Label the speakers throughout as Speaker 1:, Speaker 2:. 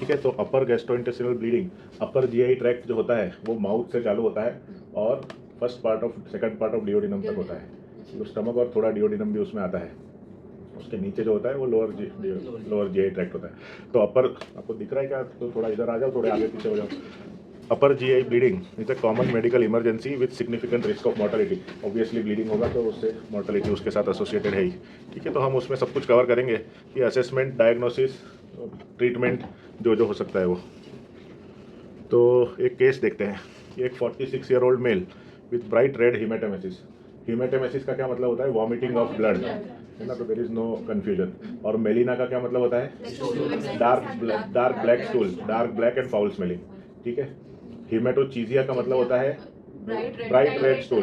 Speaker 1: ठीक है। तो upper gastrointestinal bleeding, upper GI tract जो होता है वो माउथ से चालू होता है और सेकंड पार्ट ऑफ डिओडिनम तक होता है। तो स्टमक और थोड़ा डिओडिनम भी उसमें आता है। उसके नीचे जो होता है वो लोअर जीआई ट्रैक्ट होता है। तो अपर, आपको दिख रहा है क्या? तो थोड़ा इधर आ जाओ, थोड़े आगे पीछे हो जाओ। Upper GI bleeding is a common medical emergency with significant risk of mortality. Obviously bleeding होगा तो उससे मॉर्टेलिटी उसके साथ एसोसिएटेड है ही। ठीक है, तो हम उसमें सब कुछ कवर करेंगे कि असेसमेंट, डायग्नोसिस, ट्रीटमेंट जो जो हो सकता है वो। तो एक केस देखते हैं। एक 46 year old male with bright red haematemesis. Haematemesis का क्या मतलब होता है? वॉमिटिंग ऑफ ब्लड, है ना। तो देयर इज नो कन्फ्यूजन। और मेलिना का क्या मतलब होता है? Dark black stool, dark black and foul smelling. ठीक है। हीमेटोचीजिया का मतलब होता है ब्राइट रेड स्टूल,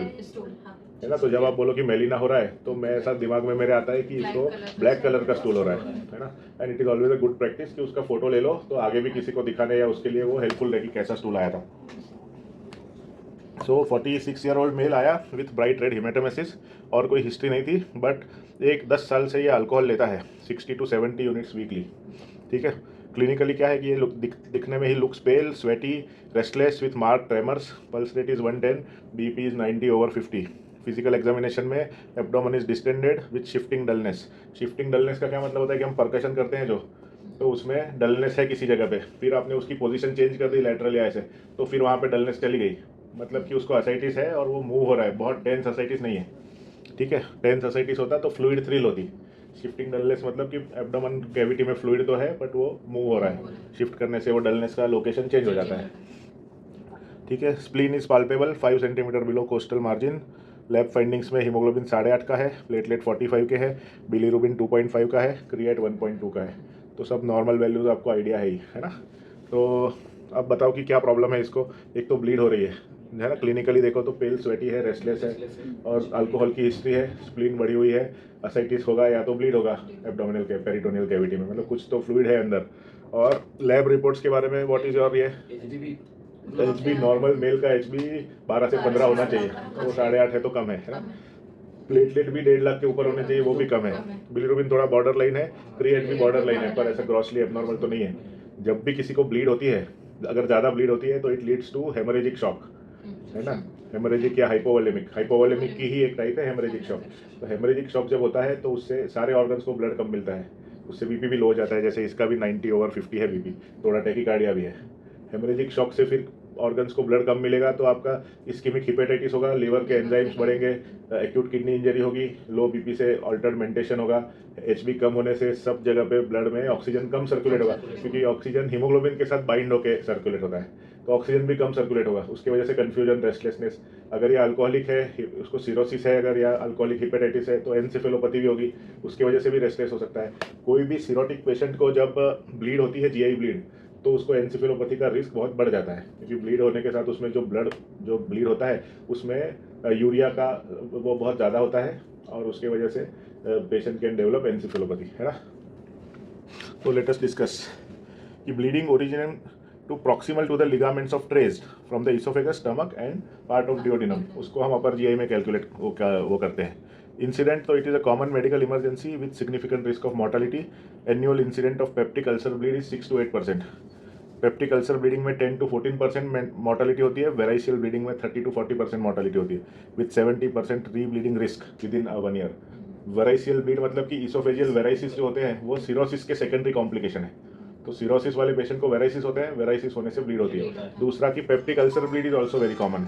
Speaker 1: है ना। तो जब आप बोलो कि मेलिना हो रहा है तो मैं ऐसा दिमाग में मेरे आता है कि इसको ब्लैक कलर का स्टूल हो रहा है ना। And it is always a good practice कि उसका फोटो ले लो तो आगे भी किसी को दिखाने या उसके लिए वो हेल्पफुल रहे कि कैसा स्टूल आया था। सो 46 ईयर ओल्ड मेल आया विथ ब्राइट रेड हीमेटोमेसिस और कोई हिस्ट्री नहीं थी, बट 10 साल से ये अल्कोहल लेता है 60 to 70 यूनिट्स वीकली। ठीक है। क्लिनिकली क्या है कि ये दिखने में ही looks pale, sweaty, restless with marked tremors, pulse rate is 110, BP is 90/50। Physical examination में abdomen is distended with shifting dullness. Shifting dullness का क्या मतलब होता है कि हम परकशन करते हैं जो, तो उसमें डलनेस है किसी जगह पे, फिर आपने उसकी पोजीशन चेंज कर दी लैटरल या ऐसे, तो फिर वहाँ पे डलनेस चली गई, मतलब कि उसको असाइटिस है और वो मूव हो रहा है। बहुत टेंस असाइटिस नहीं है। ठीक है। टेंस असाइटिस होता तो फ्लूइड थ्रिल होती। शिफ्टिंग डलनेस मतलब कि एब्डोमेन कैविटी में फ्लूइड तो है बट वो मूव हो रहा है, शिफ्ट करने से वो डलनेस का लोकेशन चेंज हो जाता है। ठीक है। Spleen is palpable 5 centimetre below coastal margin. Lab findings में हीमोग्लोबिन 8.5 का है, प्लेटलेट 45 के है, बिलीरुबिन 2.5 का है, क्रिएट 1.2 का है। तो सब नॉर्मल वैल्यूज आपको आइडिया है ना। तो अब बताओ कि क्या प्रॉब्लम है इसको। एक तो ब्लीड हो रही है ना। क्लिनिकली देखो तो पेल, स्वेटी है, रेस्टलेस है और अल्कोहल की हिस्ट्री है, स्प्लीन बढ़ी हुई है, असाइटिस होगा या तो ब्लीड होगा एब्डोमिनल के पेरिटोनियल कैविटी में, मतलब कुछ तो फ्लूइड है अंदर। और लैब रिपोर्ट्स के बारे में व्हाट इज योर ये एचबी? नॉर्मल मेल का एचबी 12 से 15 होना चाहिए, वो 8.5 है तो कम है ना। प्लेटलेट भी 1.5 लाख के ऊपर होने चाहिए, वो भी कम है। बिलीरुबिन थोड़ा बॉर्डर लाइन है, क्रिएट भी बॉर्डर लाइन है, पर ऐसा ग्रॉसली एबनॉर्मल तो नहीं है। जब भी किसी को ब्लीड होती है, अगर ज़्यादा ब्लीड होती है तो it leads to haemorrhagic shock, है ना। हेमरेजिक या हाइपोवोलेमिक की ही एक टाइप है हेमरेजिक शॉक। तो हेमरेजिक शॉक जब होता है तो उससे सारे ऑर्गन्स को ब्लड कम मिलता है, उससे बीपी भी लो हो जाता है। जैसे इसका भी 90/50 है बीपी, थोड़ा टैकीकार्डिया भी है। हेमरेजिक शॉक से फिर ऑर्गन्स को ब्लड कम मिलेगा तो आपका इस्कीमिक हिपेटाइटिस होगा, लिवर के एंजाइम्स बढ़ेंगे, एक्यूट किडनी इंजरी होगी, लो बीपी से ऑल्टर्ड मेंटेशन होगा, एचबी कम होने से सब जगह पे ब्लड में ऑक्सीजन कम सर्कुलेट होगा, क्योंकि ऑक्सीजन हीमोग्लोबिन के साथ बाइंड होकर सर्कुलेट होता है, तो ऑक्सीजन भी कम सर्कुलेट होगा। उसकी वजह से कन्फ्यूजन, रेस्टलेसनेस। अगर ये अल्कोहलिक है, उसको सिरोसिस है, अगर या अल्कोहलिक हिपेटाइटिस है तो एनसेफेलोपैथी भी होगी, उसकी वजह से भी रेस्टलेस हो सकता है। कोई भी सिरोटिक पेशेंट को जब ब्लीड होती है, जीआई ब्लीड, तो उसको एनसेफेलोपैथी का रिस्क बहुत बढ़ जाता है, क्योंकि ब्लीड होने के साथ उसमें जो ब्लीड होता है उसमें यूरिया का वो बहुत ज़्यादा होता है और उसके वजह से पेशेंट कैन डेवलप एनसेफेलोपैथी, है ना। तो लेट अस डिस्कस कि bleeding originate to proximal to the ligaments of traced from the oesophagus, stomach and part of duodenum, उसको हम अपर जीआई में कैलकुलेट वो करते हैं। इंसिडेंट तो it is a common medical emergency with significant risk of mortality. Annual incident of peptic ulcer bleed is 6 to 8%। Peptic ulcer bleeding में 10 to 14% mortality होती है, वेराइशियल ब्लीडिंग में 30 to 40% मॉर्टेलिटी होती है, with 70% rebleeding risk within 1 year। Variceal bleed मतलब कि oesophageal varices जो होते हैं वो सिरोसिस के सेकेंडरी कॉम्प्लिकेशन है। तो सिरोसिस वाले पेशेंट को वेराइसिस होते हैं, वेराइसिस होने से ब्लीड होती है। दूसरा कि peptic ulcer bleed is also very common.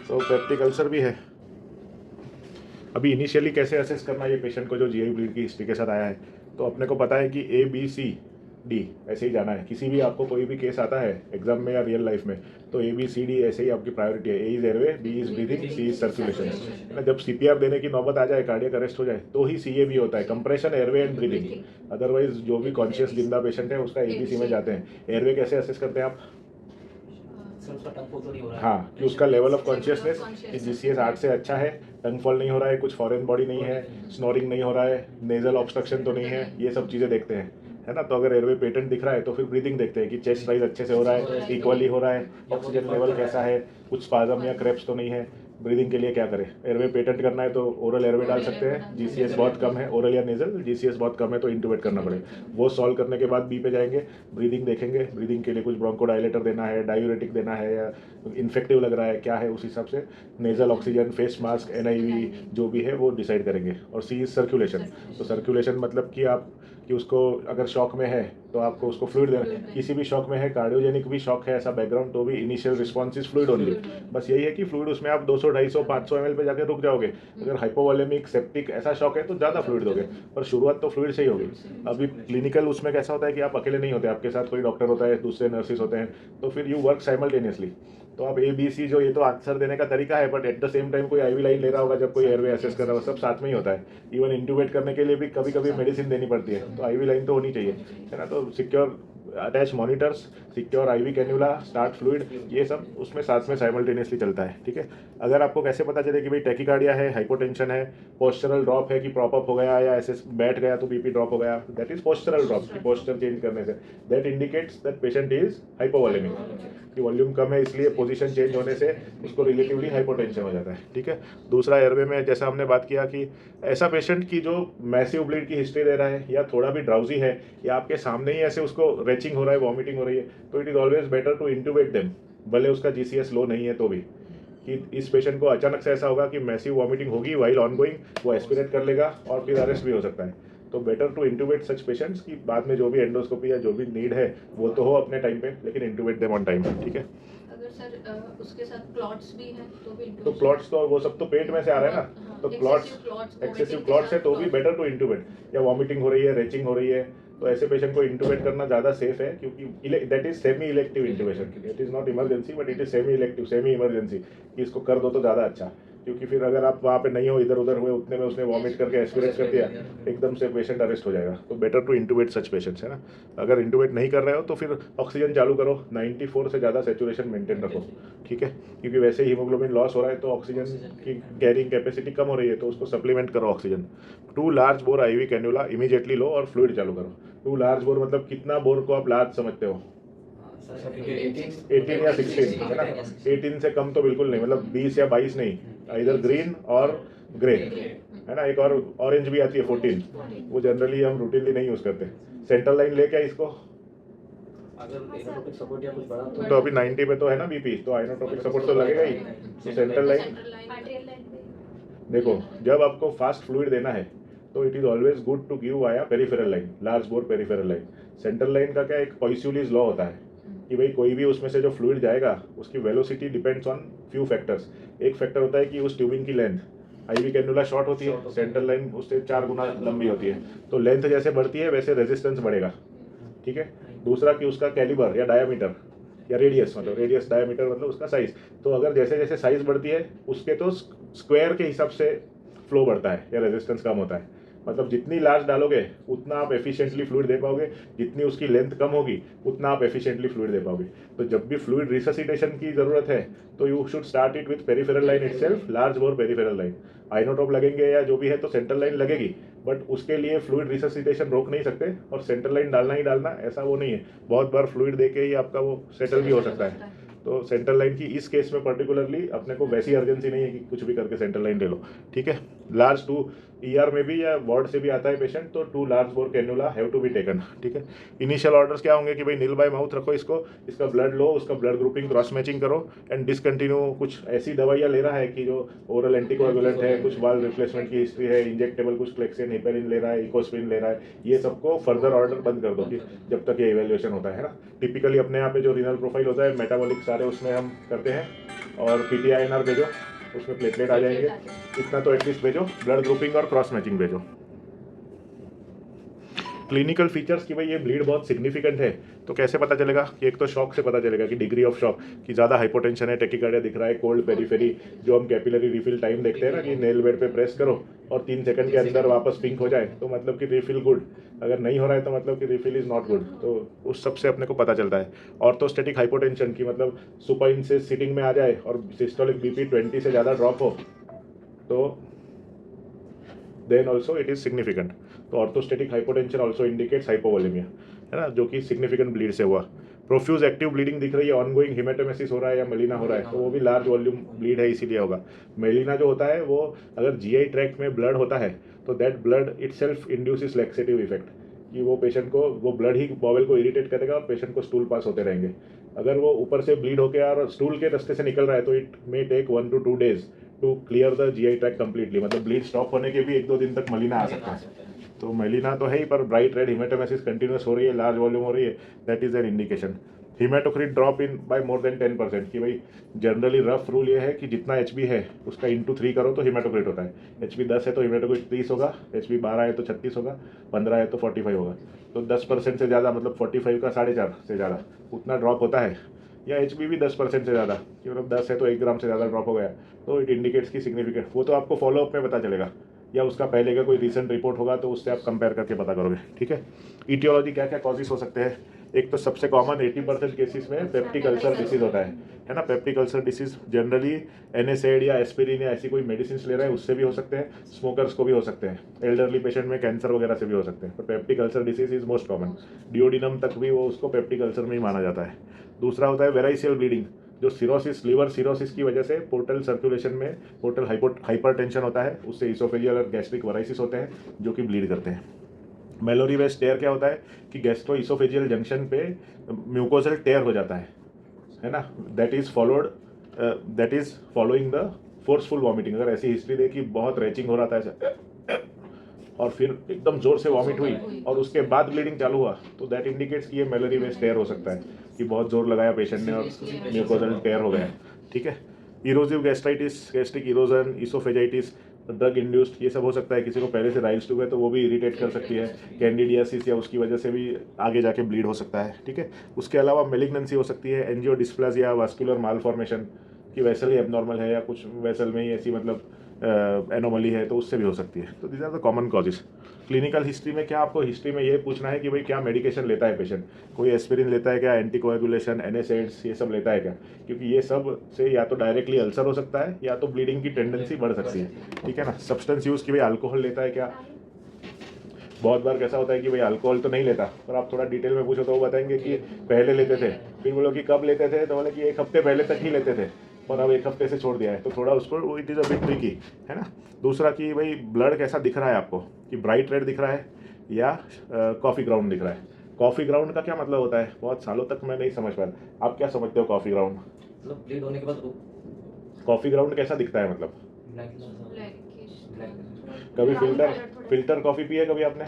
Speaker 1: तो पेप्टिक अल्सर भी है। अभी इनिशियली कैसे असेस करना ये पेशेंट को जो जीआई ब्लीड की हिस्ट्री के साथ आया है, तो अपने को पता है कि ABCD ऐसे ही जाना है। किसी भी आपको कोई भी केस आता है एग्जाम में या रियल लाइफ में, तो ABCD ऐसे ही आपकी प्रायोरिटी है। A is airway, B is breathing, C is circulation, है ना। जब CPR देने की नौबत आ जाए, कार्डियक अरेस्ट हो जाए, तो ही CAB होता है, compression, airway and breathing. Otherwise जो भी कॉन्शियस जिंदा पेशेंट है उसका ABC में जाते हैं। एयरवे कैसे असेस करते हैं आप? हाँ, कि उसका लेवल ऑफ कॉन्शियसनेस GCS 8 से अच्छा है, टंग फॉल नहीं हो रहा है, कुछ फॉरेन बॉडी नहीं है, स्नोरिंग नहीं हो रहा है, नेजल ऑब्स्ट्रक्शन तो नहीं है, ये सब चीज़ें देखते हैं, है ना। तो अगर एयरवे पेटेंट दिख रहा है तो फिर ब्रीदिंग देखते हैं कि चेस्ट राइज अच्छे से हो रहा है, इक्वली हो रहा है, ऑक्सीजन लेवल कैसा है, कुछ स्पाजम या क्रेप्स तो नहीं है, ब्रीदिंग के लिए क्या करें, एयरवे पेटेंट करना है तो ओरल एयरवे डाल सकते हैं, जीसीएस बहुत कम है, ओरल या नेजल, जीसीएस बहुत कम है तो इंटूबेट करना पड़ेगा। वो सॉल्व करने के बाद बी पे जाएंगे, ब्रीदिंग देखेंगे, ब्रीदिंग के लिए कुछ ब्रोंकोडायलेटर देना है, डायूरेटिक देना है या इन्फेक्टिव लग रहा है क्या है, उस हिसाब से nasal oxygen, face mask, NIV जो भी है वो डिसाइड करेंगे। और सी इज सर्कुलेशन। तो सर्कुलेशन मतलब कि आप कि उसको अगर शॉक में है तो आपको उसको फ्लूइड देना, किसी भी शॉक में है, कार्डियोजेनिक भी शॉक है ऐसा बैकग्राउंड, तो भी initial response is fluid only. बस यही है कि फ्लूइड उसमें आप 200, 250, 500 ml पे जाकर रुक जाओगे। अगर हाइपोवोलेमिक, सेप्टिक ऐसा शॉक है तो ज़्यादा फ्लूइड दोगे, पर शुरुआत तो फ्लूइड से ही होगी। अभी क्लिनिकल उसमें कैसा होता है कि आप अकेले नहीं होते, आपके साथ कोई डॉक्टर होता है, दूसरे नर्सिस होते हैं, तो फिर यू वर्क साइमल्टेनियसली। तो आप ABC जो ये तो आंसर देने का तरीका है, but at the same time कोई IV लाइन ले रहा होगा जब कोई एयरवे असेस कर रहा होगा, सब साथ में ही होता है। इवन इंटूबेट करने के लिए भी कभी कभी मेडिसिन देनी पड़ती है, तो IV लाइन तो होनी चाहिए, है ना। तो secure attach monitors, secure IV cannula, start fluid, ये सब उसमें साथ में साइमल्टेनियसली चलता है, ठीक है। अगर आपको कैसे पता चले कि भाई टैकीकार्डिया है, हाइपोटेंशन है, पोस्चरल ड्रॉप है कि प्रॉप अप हो गया या ऐसे बैठ गया तो BP ड्रॉप हो गया, दैट इज पोस्चरल ड्रॉप, की पोस्चर चेंज करने से that indicates that patient is hypovolaemic, कि वॉल्यूम कम है इसलिए पोजीशन चेंज होने से उसको रिलेटिवली हाइपोटेंशन हो जाता है, ठीक है। दूसरा एयरवे में जैसा हमने बात किया कि ऐसा पेशेंट की जो मैसिव ब्लीड की हिस्ट्री दे रहा है या थोड़ा भी ड्राउजी है या आपके सामने ही ऐसे उसको रेचिंग हो रहा है, वॉमिटिंग हो रही है, तो it is always better to intubate them, भले उसका GCS लो नहीं है तो भी, कि इस पेशेंट को अचानक से ऐसा होगा कि मैसिव वॉमिटिंग होगी वाइल ऑनगोइंग, वो एस्पिरेट कर लेगा और फिर अरेस्ट भी हो सकता है। तो बेटर टू इंटूबेट सच पेशेंट्स की बाद में जो भी एंडोस्कोपी या जो भी नीड है वो तो हो अपने टाइम पे, लेकिन इंटूबेट देम ऑन टाइम, ठीक है।
Speaker 2: अगर सर उसके साथ क्लॉट्स भी हैं तो भी
Speaker 1: तो क्लॉट्स तो वो सब तो पेट में से आ रहा है ना, तो क्लॉट्स, एक्सेसिव क्लॉट्स है तो भी बेटर टू इंटूबेट, या वॉमिटिंग हो रही है, रेचिंग हो रही है, तो ऐसे पेशेंट को इंटूबेट करना ज़्यादा सेफ है, क्योंकि that is semi elective intubation, it is not emergency but it is semi elective, semi emergency, कि इसको कर दो तो ज़्यादा अच्छा। क्योंकि फिर अगर आप वहाँ पे नहीं हो, इधर उधर हुए, उतने में उसने वॉमिट करके एस्पिरेट कर दिया, एकदम से पेशेंट अरेस्ट हो जाएगा। तो बेटर टू इंटूबेट सच पेशेंट्स, है ना। अगर इंटूबेट नहीं कर रहे हो तो फिर ऑक्सीजन चालू करो, 94 से ज़्यादा सेचुरेशन मेंटेन रखो, ठीक है। क्योंकि वैसे ही हीमोग्लोबिन लॉस हो रहा है तो ऑक्सीजन की कैरिंग कैपेसिटी कम हो रही है, तो उसको सप्लीमेंट करो oxygen. 2 large bore IV cannula immediately लो और फ्लूइड चालू करो। 2 लार्ज बोर मतलब कितना बोर को आप लार्ज समझते हो? 18 या 16, है ना। 18 से कम तो बिल्कुल नहीं, मतलब 20 या 22 नहीं, इधर ग्रीन और ग्रे, है ना। एक और ऑरेंज भी आती है 14, वो जनरली हम रूटीनली नहीं यूज़ करते। सेंट्रल लाइन ले क्या इसको,
Speaker 3: अगर एनोटोपिक सपोर्ट या कुछ बड़ा
Speaker 1: तो अभी 90 पे तो है ना BP, तो आइनोट्रोपिक सपोर्ट तो लगेगा ही। तो सेंट्रल लाइन देखो, जब आपको फास्ट फ्लूइड देना है तो it is always good to give a peripheral line, large bore peripheral line. Central line का क्या एक पॉइस्यूलिस लॉ होता है कि भाई कोई भी उसमें से जो फ्लूइड जाएगा उसकी velocity depends on few factors. एक फैक्टर होता है कि उस ट्यूबिंग की लेंथ, IV कैन्युला शॉर्ट होती है, सेंट्रल लाइन उससे 4 गुना लंबी होती है, तो लेंथ जैसे बढ़ती है वैसे रेजिस्टेंस बढ़ेगा, ठीक है। दूसरा कि उसका कैलिबर या डायामीटर या रेडियस, मतलब रेडियस डायामीटर मतलब उसका साइज, तो अगर जैसे जैसे साइज बढ़ती है उसके तो स्क्वायर के हिसाब से फ्लो बढ़ता है या रेजिस्टेंस कम होता है। मतलब जितनी लार्ज डालोगे उतना आप एफिशिएंटली फ्लूइड दे पाओगे, जितनी उसकी लेंथ कम होगी उतना आप एफिशिएंटली फ्लूइड दे पाओगे। तो जब भी फ्लूइड रिससिटेशन की ज़रूरत है तो you should start it with peripheral line itself, large bore peripheral line. Inotrope लगेंगे या जो भी है तो सेंट्रल लाइन लगेगी, बट उसके लिए फ्लूइड रिससिटेशन रोक नहीं सकते, और सेंट्रल लाइन डालना ही डालना ऐसा वो नहीं है, बहुत बार फ्लूइड दे के ही आपका वो सेटल भी हो सकता है। तो सेंट्रल लाइन की इस केस में पर्टिकुलरली अपने को वैसी अर्जेंसी नहीं है कि कुछ भी करके सेंट्रल लाइन ले लो, ठीक है। लार्ज 2 ER में भी या वार्ड से भी आता है पेशेंट तो 2 large bore cannula have to be taken, ठीक है। इनिशियल ऑर्डर्स क्या होंगे कि भाई नील बाय माउथ रखो इसको, इसका ब्लड लो, उसका ब्लड ग्रुपिंग क्रॉस मैचिंग करो एंड डिसकंटिन्यू। कुछ ऐसी दवाइयाँ ले रहा है कि जो ओरल एंटीकोएगुलेंट है, कुछ वाल्व रिप्लेसमेंट की हिस्ट्री है, इंजेक्टेबल कुछ क्लेक्सिन हिपेरिन ले रहा है, इकोस्प्रिन ले रहा है, ये सबको फर्दर ऑर्डर बंद कर दो कि जब तक ये इवेल्युएशन होता है ना। टिपिकली अपने यहाँ पे जो रीनल प्रोफाइल होता है, मेटाबॉलिक सारे उसमें हम करते हैं, और PTINR भेजो, उसमें प्लेटलेट आ जाएंगे, इतना तो एटलीस्ट भेजो, ब्लड ग्रुपिंग और क्रॉस मैचिंग भेजो। क्लिनिकल फीचर्स कि भाई ये ब्लीड बहुत सिग्निफिकेंट है, तो कैसे पता चलेगा कि एक तो शॉक से पता चलेगा कि डिग्री ऑफ शॉक, कि ज़्यादा हाइपोटेंशन है, टैकीकार्डिया दिख रहा है, कोल्ड पेरिफेरी, जो हम कैपिलरी रिफिल टाइम देखते हैं ना कि नेल बेड पे प्रेस करो और 3 सेकंड के अंदर वापस पिंक हो जाए, तो मतलब कि रिफिल गुड। अगर नहीं हो रहा है तो मतलब कि रिफिल इज़ नॉट गुड, तो उस सब से अपने को पता चलता है। ऑर्थोस्टैटिक हाइपोटेंशन की मतलब सुपाइन से सिटिंग में आ जाए और सिस्टोलिक BP 20 से ज़्यादा ड्रॉप हो तो then also it is significant. तो orthostatic hypotension also indicates hypovolaemia, है ना, जो कि सिग्निफिकेंट ब्लीड से हुआ। प्रोफ्यूज एक्टिव ब्लीडिंग दिख रही है, ऑनगोइंग हिमेटोमेसिस हो रहा है या मेलिना हो रहा है, तो वो भी लार्ज वॉल्यूम ब्लीड है, इसीलिए होगा। मेलिना जो होता है वो अगर जीआई ट्रैक्ट में ब्लड होता है तो that blood itself induces laxative effect, कि वो पेशेंट को वो ब्लड ही बॉवल को इरिटेट करेगा और पेशेंट को स्टूल पास होते रहेंगे। अगर वो ऊपर से ब्लीड होकर और स्टूल के रास्ते से निकल रहा है तो it may take 1 to 2 days to clear the GI tract completely, मतलब ब्लीड स्टॉप होने के भी 1-2 दिन तक मेलिना आ सकता है। तो मेलिना तो है ही, पर ब्राइट रेड हिमेटोमेसिस कंटिन्यूस हो रही है, लार्ज वॉल्यूम हो रही है, that is an indication. Haematocrit drop in by more than 10%, कि भाई जनरली रफ रूल ये है कि जितना एचबी है उसका इंटू 3 करो तो हिमेटोक्रिट होता है। एचबी 10 है तो हिमेटोक्रिट 30 होगा, एचबी 12 है तो 36 होगा, 15 है तो 45 होगा। तो 10% से ज़्यादा, मतलब 45 का 4.5 से ज़्यादा उतना ड्रॉप होता है, या एचबी भी 10% से ज़्यादा, कि मतलब 10 है तो 1 ग्राम से ज़्यादा ड्रॉप हो गया, तो इट इंडिकेट्स की सिग्निफिकेंट। वो तो आपको फॉलोअप में पता चलेगा, या उसका पहले का कोई रिसेंट रिपोर्ट होगा तो उससे आप कंपेयर करके पता करोगे, ठीक है। ईटियोलॉजी क्या क्या कॉजेस हो सकते हैं, एक तो सबसे कॉमन 80% केसेस में पेप्टिक अल्सर डिसीज होता है ना। Peptic ulcer disease generally NSAID या एस्पिरिन या ऐसी कोई मेडिसिन ले रहे हैं उससे भी हो सकते हैं, स्मोकर्स को भी हो सकते हैं, एल्डरली पेशेंट में कैंसर वगैरह से भी हो सकते हैं, पर peptic ulcer disease is most common. Duodenum तक भी वो उसको पेप्टिक अल्सर में ही माना जाता है। दूसरा होता है वेराइसियल ब्लीडिंग, जो सिरोसिस, लिवर सिरोसिस की वजह से पोर्टल सर्कुलेशन में पोर्टल हाइपरटेंशन होता है, उससे इसोफेजियल और गैस्ट्रिक वराइसिस होते हैं जो कि ब्लीड करते हैं। मेलोरी वेस्ट टेयर क्या होता है कि गैस्ट्रो इसोफेजियल जंक्शन पे म्यूकोजल टेयर हो जाता है ना, that is following the forceful vomiting. अगर ऐसी हिस्ट्री देखी, बहुत रैचिंग हो रहा था ऐसा और फिर एकदम जोर से वॉमिट हुई और उसके बाद ब्लीडिंग चालू हुआ, तो दैट इंडिकेट्स कि ये मेलोरी वेस्ट टेयर हो सकता है, कि बहुत जोर लगाया पेशेंट ने और म्यूकोजल टेयर हो गया, ठीक है। Erosive gastritis, gastric erosion, oesophagitis, drug induced, ये सब हो सकता है। किसी को पहले से राइल्स टू है तो वो भी इरिटेट कर सकती है, कैंडिडियासिस या उसकी वजह से भी आगे जाके ब्लीड हो सकता है, ठीक है। उसके अलावा मेलिग्नेंसी हो सकती है, एंजियोडिस्प्लाजिया, वास्कुलर मालफॉर्मेशन, कि वेसल ही एबनॉर्मल है या कुछ वेसल में ही ऐसी मतलब एनोमली है, तो उससे भी हो सकती है। तो these are the common causes. Clinical history में क्या आपको हिस्ट्री में ये पूछना है कि भाई क्या मेडिकेशन लेता है पेशेंट, कोई एस्पिरिन लेता है क्या, एंटीकोएगुलेशन, एनएसएड्स, ये सब लेता है क्या, क्योंकि ये सब से या तो डायरेक्टली अल्सर हो सकता है या तो ब्लीडिंग की टेंडेंसी बढ़ सकती है, ठीक है ना। सब्सटेंस यूज़ की भाई अल्कोहल लेता है क्या, बहुत बार कैसा होता है कि भाई अल्कोहल तो नहीं लेता, पर आप थोड़ा डिटेल में पूछो तो वो बताएंगे कि पहले लेते थे, फिर बोलो कि कब लेते थे, तो बोले कि 1 हफ्ते पहले तक ही लेते थे और अब 1 हफ्ते से छोड़ दिया है, तो थोड़ा उसको it is a bit tricky, है ना। दूसरा कि भाई ब्लड कैसा दिख रहा है आपको, कि ब्राइट रेड दिख रहा है या कॉफ़ी ग्राउंड दिख रहा है। कॉफ़ी ग्राउंड का क्या मतलब होता है, बहुत सालों तक मैं नहीं समझ पाया, आप क्या समझते हो कॉफ़ी ग्राउंड?
Speaker 3: मतलब ब्लीड होने के बाद
Speaker 1: कॉफ़ी ग्राउंड कैसा दिखता है, मतलब
Speaker 2: ब्लैकिश
Speaker 1: कभी
Speaker 2: Brown
Speaker 1: फिल्टर कॉफ़ी पिए कभी आपने?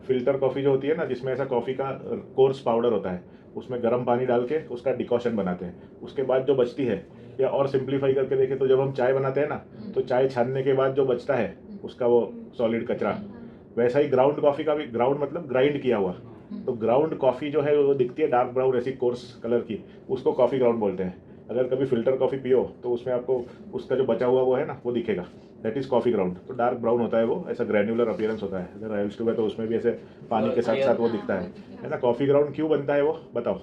Speaker 1: फिल्टर कॉफ़ी जो होती है ना, जिसमें ऐसा कॉफ़ी का कोर्स पाउडर होता है, उसमें गर्म पानी डाल के उसका डिकॉशन बनाते हैं, उसके बाद जो बचती है, या और सिंप्लीफाई करके देखें तो जब हम चाय बनाते हैं ना, तो चाय छानने के बाद जो बचता है उसका वो सॉलिड कचरा, वैसा ही ग्राउंड कॉफ़ी का भी, ग्राउंड मतलब ग्राइंड किया हुआ, तो ग्राउंड कॉफ़ी जो है वो दिखती है डार्क ब्राउन ऐसी कोर्स कलर की, उसको कॉफ़ी ग्राउंड बोलते हैं। अगर कभी फिल्टर कॉफ़ी पियो तो उसमें आपको उसका जो बचा हुआ वो है ना, वो दिखेगा, दैट इज़ कॉफ़ी ग्राउंड। तो डार्क ब्राउन होता है वो, ऐसा ग्रैन्युलर अपीयरेंस होता है। अगर राइल्स टू है तो उसमें भी ऐसे पानी के साथ साथ वो दिखता है ना। कॉफ़ी ग्राउंड क्यों बनता है वो बताओ?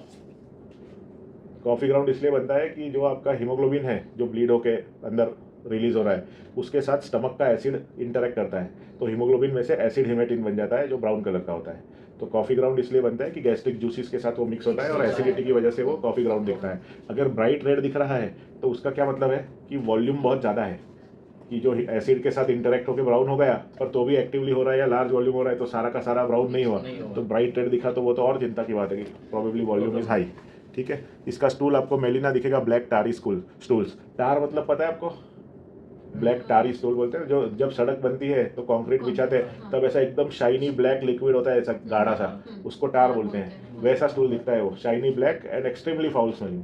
Speaker 1: कॉफ़ी ग्राउंड इसलिए बनता है कि जो आपका हीमोग्लोबिन है जो ब्लीड होके अंदर रिलीज हो रहा है, उसके साथ स्टमक का एसिड इंटरेक्ट करता है, तो हीमोग्लोबिन में से एसिड हिमेटिन बन जाता है जो ब्राउन कलर का होता है। तो कॉफ़ी ग्राउंड इसलिए बनता है कि गैस्ट्रिक जूसेस के साथ वो मिक्स होता है और एसिडिटी की वजह से वो कॉफ़ी ग्राउंड दिखता है। अगर ब्राइट रेड दिख रहा है तो उसका क्या मतलब है कि वॉल्यूम बहुत ज़्यादा है, कि जो एसिड के साथ इंटरेक्ट होकर ब्राउन हो गया पर तो भी एक्टिवली हो रहा है या लार्ज वॉल्यूम हो रहा है, तो सारा का सारा ब्राउन नहीं हुआ, तो ब्राइट रेड दिखा तो वो तो और चिंता की बात है कि प्रॉबेबली वॉल्यूम इज हाई, ठीक है। इसका स्टूल आपको मेलिना दिखेगा, ब्लैक टारी स्टूल्स। टार मतलब पता है आपको? ब्लैक टारी स्टूल बोलते हैं, जो जब सड़क बनती है तो कंक्रीट बिछाते हैं तब ऐसा एकदम शाइनी ब्लैक लिक्विड होता है, ऐसा गाढ़ा सा, उसको टार बोलते हैं। वैसा स्टूल दिखता है वो, shiny black and extremely foul smelling,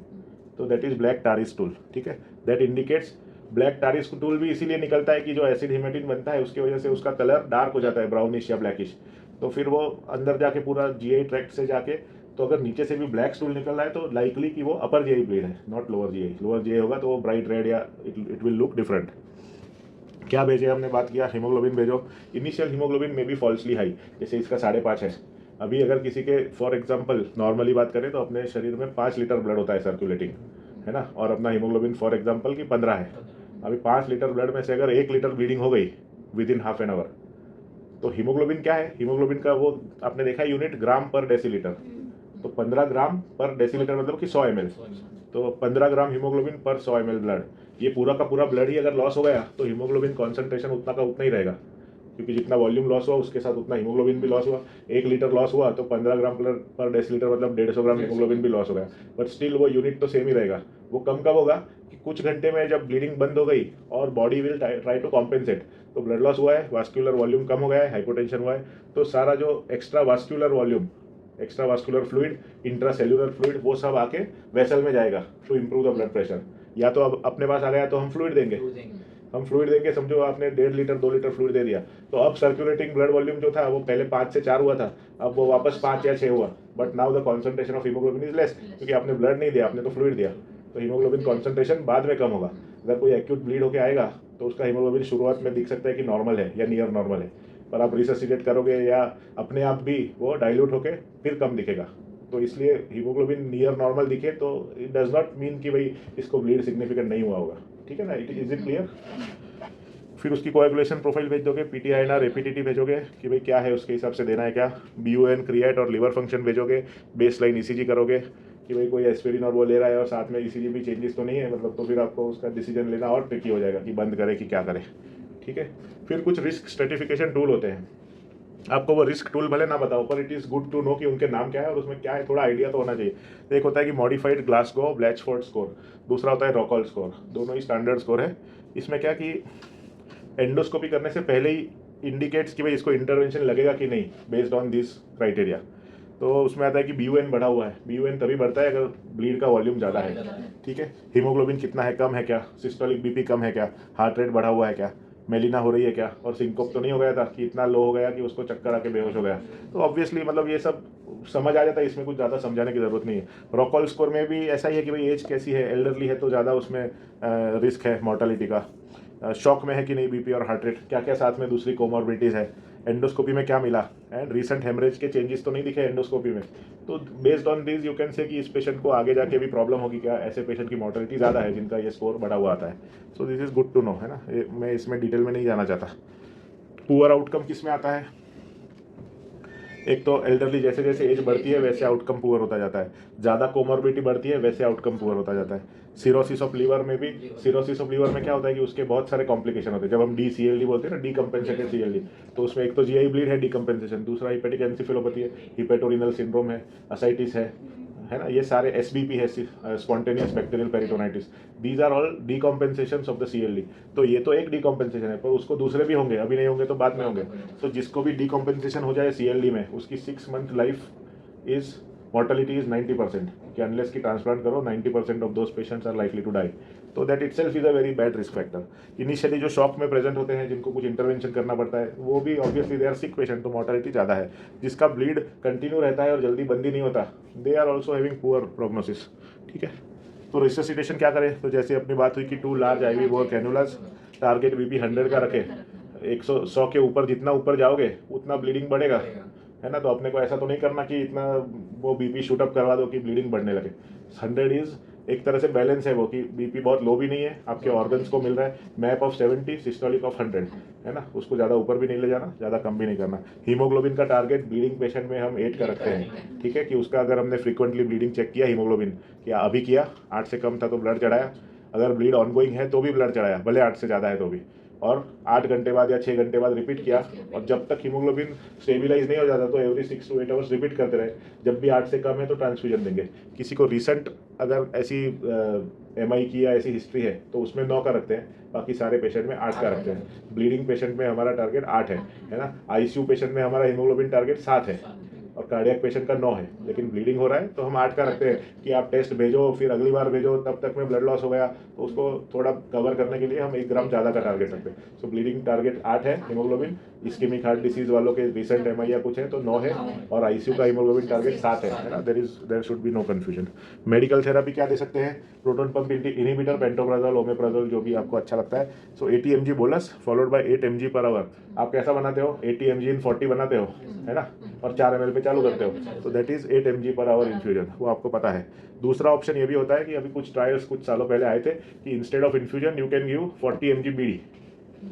Speaker 1: तो that is black Tari stool, ठीक है। That indicates, black Tari stool भी इसीलिए निकलता है कि जो एसिड हिमेटिन बनता है उसकी वजह से उसका कलर डार्क हो जाता है, ब्राउनिश या ब्लैकिश, तो फिर वो अंदर जाके पूरा जीआई ट्रैक्ट से जाके, तो अगर नीचे से भी ब्लैक स्टूल निकल रहा है तो लाइकली कि वो अपर जीआई ब्लीड है, not lower GI. Lower GI होगा तो वो ब्राइट रेड या इट विल लुक डिफरेंट। क्या भेजे हमने बात किया, हीमोग्लोबिन भेजो। इनिशियल हीमोग्लोबिन में भी फॉल्सली हाई, जैसे इसका 5.5 है। अभी अगर किसी के फॉर एग्जांपल नॉर्मली बात करें तो अपने शरीर में 5 लीटर ब्लड होता है सर्कुलेटिंग, है ना, और अपना हीमोग्लोबिन फॉर एग्जांपल की 15 है। अभी 5 लीटर ब्लड में से अगर 1 लीटर ब्लीडिंग हो गई with in half an hour, तो हीमोग्लोबिन क्या है, हीमोग्लोबिन का वो आपने देखा यूनिट ग्राम पर डेसीलीटर, तो 15 ग्राम पर डेसीलीटर मतलब कि 100 ml, तो 15 ग्राम हीमोग्लोबिन पर 100 ml ब्लड। ये पूरा का पूरा ब्लड ही अगर लॉस हो गया तो हीमोग्लोबिन कॉन्सेंट्रेशन उतना का उतना ही रहेगा, क्योंकि जितना वॉल्यूम लॉस हुआ उसके साथ उतना हीमोग्लोबिन भी लॉस हुआ। 1 लीटर लॉस हुआ तो 15 ग्राम पर डेसीलीटर मतलब 150 ग्राम हीमोग्लोबिन भी लॉस हो गया, बट स्टिल वो यूनिट तो सेम ही रहेगा। वो कम कब होगा कि कुछ घंटे में जब ब्लीडिंग बंद हो गई और body will try to compensate, तो ब्लड लॉस हुआ है, वास्कुलर वॉल्यूम कम हो गया है, हाइपोटेंशन हुआ है, तो सारा जो extra vascular volume, extra vascular fluid, intracellular fluid, वो सब आके वेसल में जाएगा to improve the blood pressure. या तो अब अपने पास आ गया तो हम फ्लूइड देंगे, हम फ्लूइड देंगे, समझो आपने 1.5 लीटर 2 लीटर फ्लूइड दे दिया, तो अब सर्कुलेटिंग ब्लड वॉल्यूम जो था वो पहले 5 से 4 हुआ था, अब वो वापस 5 या 6 हुआ, but now the concentration of haemoglobin is less, क्योंकि आपने ब्लड नहीं दिया, आपने तो फ्लूइड दिया, तो हीमोग्लोबिन कॉन्सेंट्रेशन बाद में कम होगा। अगर कोई एक्यूट ब्लीड होकर आएगा तो उसका हीमोग्लोबिन शुरुआत में दिख सकता है कि नॉर्मल है या नियर नॉर्मल है, पर आप रिससिटेट करोगे या अपने आप भी वो डाइल्यूट होकर फिर कम दिखेगा। तो इसलिए हीमोग्लोबिन नियर नॉर्मल दिखे तो इट डज नॉट मीन कि भाई इसको ब्लीड सिग्निफिकेंट नहीं हुआ होगा, ठीक है ना। Is it clear? फिर उसकी कोएगुलेशन प्रोफाइल भेज दोगे, पीटीआईएनआर एपीटीटी भेजोगे कि भाई क्या है उसके हिसाब से देना है क्या, बीयूएन क्रिएट और लिवर फंक्शन भेजोगे, बेस लाइन ईसीजी करोगे कि भाई कोई एस्पिरिन और वो ले रहा है और साथ में ईसीजी भी चेंजेस तो नहीं है, मतलब तो फिर आपको उसका डिसीजन लेना और ट्रिकी हो जाएगा कि बंद करे कि क्या करे, ठीक है। फिर कुछ रिस्क स्ट्रेटिफिकेशन टूल होते हैं, आपको वो रिस्क टूल भले ना बताओ पर it is good to know कि उनके नाम क्या है और उसमें क्या है, थोड़ा आइडिया तो होना चाहिए। तो एक होता है कि मॉडिफाइड ग्लासगो ब्लैचफोर्ड स्कोर, दूसरा होता है रॉकॉल स्कोर, दोनों ही स्टैंडर्ड स्कोर है। इसमें क्या कि एंडोस्कोपी करने से पहले ही इंडिकेट्स कि भाई इसको इंटरवेंशन लगेगा कि नहीं बेस्ड ऑन दिस क्राइटेरिया। तो उसमें आता है कि बीयूएन बढ़ा हुआ है, बीयूएन तभी बढ़ता है अगर ब्लीड का वॉल्यूम ज़्यादा है, ठीक है। हीमोग्लोबिन कितना है, कम है क्या, सिस्टोलिक बीपी कम है क्या, हार्ट रेट बढ़ा हुआ है क्या, मेलिना हो रही है क्या, और सिंकोप तो नहीं हो गया था कि इतना लो हो गया कि उसको चक्कर आके बेहोश हो गया। तो ऑब्वियसली मतलब ये सब समझ आ जाता है, इसमें कुछ ज़्यादा समझाने की ज़रूरत नहीं है। रॉकॉल स्कोर में भी ऐसा ही है कि भाई एज कैसी है, एल्डरली है तो ज़्यादा उसमें रिस्क है मॉर्टेलिटी का, शॉक में है कि नहीं बीपी और हार्ट रेट, क्या क्या साथ में दूसरी कोमॉर्बिडिटीज़ है, एंडोस्कोपी में क्या मिला, एंड रीसेंट हेमरेज के चेंजेस तो नहीं दिखे एंडोस्कोपी में। तो based on this you can say कि इस पेशेंट को आगे जाके भी प्रॉब्लम होगी क्या, ऐसे पेशेंट की मॉर्टेलिटी ज़्यादा है जिनका ये स्कोर बढ़ा हुआ आता है। So this is good to know, है ना। मैं इसमें डिटेल में नहीं जाना चाहता। पुअर आउटकम किस में आता है, एक तो एल्डरली जैसे जैसे एज बढ़ती है वैसे आउटकम पुअर होता जाता है, ज़्यादा कोमॉर्बिडिटी बढ़ती है वैसे आउटकम पुअर होता जाता है। सिरोसिस ऑफ लीवर में भी, सिरोसिस ऑफ लीवर में क्या होता है कि उसके बहुत सारे कॉम्प्लिकेशन होते हैं। जब हम DCLD बोलते हैं ना, डीकम्पेंसेटेड CLD, तो उसमें एक तो GI ब्लीड है डीकम्पेंसेशन, दूसरा हिपेटिक एन्सेफेलोपैथी है, हिपेटोरिनल सिंड्रोम है असाइटिस है ना, ये सारे SBP है, spontaneous bacterial peritonitis, these are all decompensation of the CLD। तो ये तो एक डीकॉम्पेंसेशन है, पर उसको दूसरे भी होंगे, अभी नहीं होंगे तो बाद में होंगे। तो जिसको भी डीकॉम्पेंसेशन हो जाए CLD में, उसकी 6 month life is mortality is 90%, कि अनलेस की ट्रांसप्लांट करो 90% of those patients are likely to die. तो that itself is a very bad risk factor. Initially जो शॉक में प्रेजेंट होते हैं, जिनको कुछ इंटरवेंशन करना पड़ता है, वो भी obviously they are sick patient, तो मॉर्टेलिटी ज़्यादा है। जिसका ब्लीड कंटिन्यू रहता है और जल्दी बंद ही नहीं होता, they are also having poor prognosis, ठीक है। तो रिससिटेशन क्या करें, तो जैसे अपनी बात हुई कि 2 large IV bore cannulas, target BP 100 का रखे, 100 के ऊपर जितना ऊपर जाओगे उतना ब्लीडिंग बढ़ेगा, है ना। तो अपने को ऐसा तो नहीं करना कि इतना वो BP शूटअप करवा दो कि ब्लीडिंग बढ़ने लगे। 100 इज एक तरह से बैलेंस है वो, कि BP बहुत लो भी नहीं है, आपके ऑर्गन्स को मिल रहा है, मैप ऑफ 70 सिस्टोलिक ऑफ 100, है ना। उसको ज़्यादा ऊपर भी नहीं ले जाना, ज़्यादा कम भी नहीं करना। हीमोग्लोबिन का टारगेट ब्लीडिंग पेशेंट में हम 8 का रखते हैं, ठीक है, कि उसका अगर हमने फ्रीक्वेंटली ब्लीडिंग चेक किया, हीमोग्लोबिन क्या अभी किया, 8 से कम था तो ब्लड चढ़ाया, अगर ब्लीड ऑनगोइंग है तो भी ब्लड चढ़ाया, भले 8 से ज़्यादा है तो भी, और 8 घंटे बाद या 6 घंटे बाद रिपीट किया, और जब तक हीमोग्लोबिन स्टेबिलाइज नहीं हो जाता तो एवरी 6 to 8 आवर्स रिपीट करते रहे। जब भी 8 से कम है तो ट्रांसफ्यूजन देंगे। किसी को रिसेंट अगर ऐसी MI की या ऐसी हिस्ट्री है तो उसमें 9 का रखते हैं, बाकी सारे पेशेंट में 8 का रखते हैं। ब्लीडिंग पेशेंट में हमारा टारगेट 8 है ना। ICU पेशेंट में हमारा हीमोग्लोबिन टारगेट 7 है और कार्डियक पेशेंट का 9 है, लेकिन ब्लीडिंग हो रहा है तो हम 8 का रखते हैं कि आप टेस्ट भेजो, फिर अगली बार भेजो, तब तक में ब्लड लॉस हो गया, तो उसको थोड़ा कवर करने के लिए हम 1 ग्राम ज़्यादा का टारगेट रखते हैं। सो ब्लीडिंग टारगेट 8 है हीमोग्लोबिन। इस्केमिक हार्ट डिसीज वालों के रिसेंट MI या कुछ है तो 9 है, और ICU का हीमोग्लोबिन टारगेट 7 है ना। There should be no confusion. Medical therapy क्या दे सकते हैं, proton pump inhibitor, pantoprazole, omeprazole, जो भी आपको अच्छा लगता है। So 80 mg bolus followed by 8 mg per hour. आप कैसा बनाते हो, 80 mg इन 40 बनाते हो, है ना, और 4 ml पे चालू करते हो, तो that is 8 mg per our infusion, वो आपको पता है। दूसरा ऑप्शन ये भी होता है कि अभी कुछ ट्रायल्स कुछ सालों पहले आए थे कि instead of infusion you can give 40 mg BD,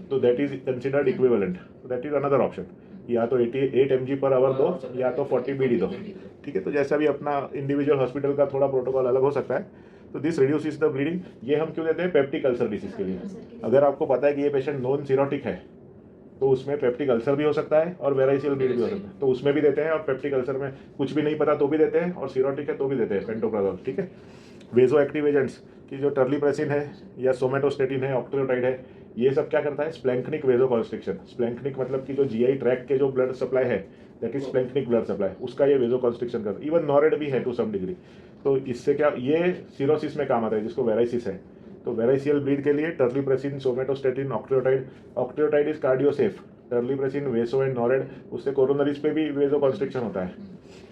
Speaker 1: तो that is considered equivalent, that is another option. या तो 88 mg पर आवर दो या तो 40 BD दो, ठीक है। तो जैसा भी अपना इंडिविजुअल हॉस्पिटल का थोड़ा प्रोटोकॉल अलग हो सकता है। तो दिस रिड्यूसेस द ब्लीडिंग। ये हम क्यों देते हैं? पेप्टिक अल्सर डिसीज के लिए। अगर आपको पता है कि ये पेशेंट नॉन सीरोटिक है तो उसमें पेप्टिक अल्सर भी हो सकता है और वेराइसियल ब्लीड भी हो सकता है, तो उसमें भी देते हैं। और पेप्टिक अल्सर में कुछ भी नहीं पता तो भी देते हैं, और सीरोटिक है तो भी देते हैं पेंटोप्राजोल, ठीक है। वेजो एक्टिव एजेंट्स की जो टर्लीप्रेसिन है या सोमेटोस्टेटिन है, ऑक्ट्रियोटाइड है, ये सब क्या करता है? स्प्लैंक्निक वेजो कॉन्स्ट्रिक्शन। स्प्लैंक्निक मतलब कि जो जीआई ट्रैक के जो ब्लड सप्लाई है, दैट इज स्प्लैंक्निक ब्लड सप्लाई, उसका ये वेजो कॉन्स्ट्रिक्शन करता है। इवन नॉरेड भी है टू सम डिग्री। तो इससे क्या, ये सिरोसिस में काम आता है जिसको वेराइसिस है। तो वेराइसियल ब्लीड के लिए terlipressin, somatostatin, octreotide. Octreotide is cardiosafe, terlipressin, vaso and norad, उससे कोरोनरीज पे भी वेजो कॉन्स्ट्रिक्शन होता है।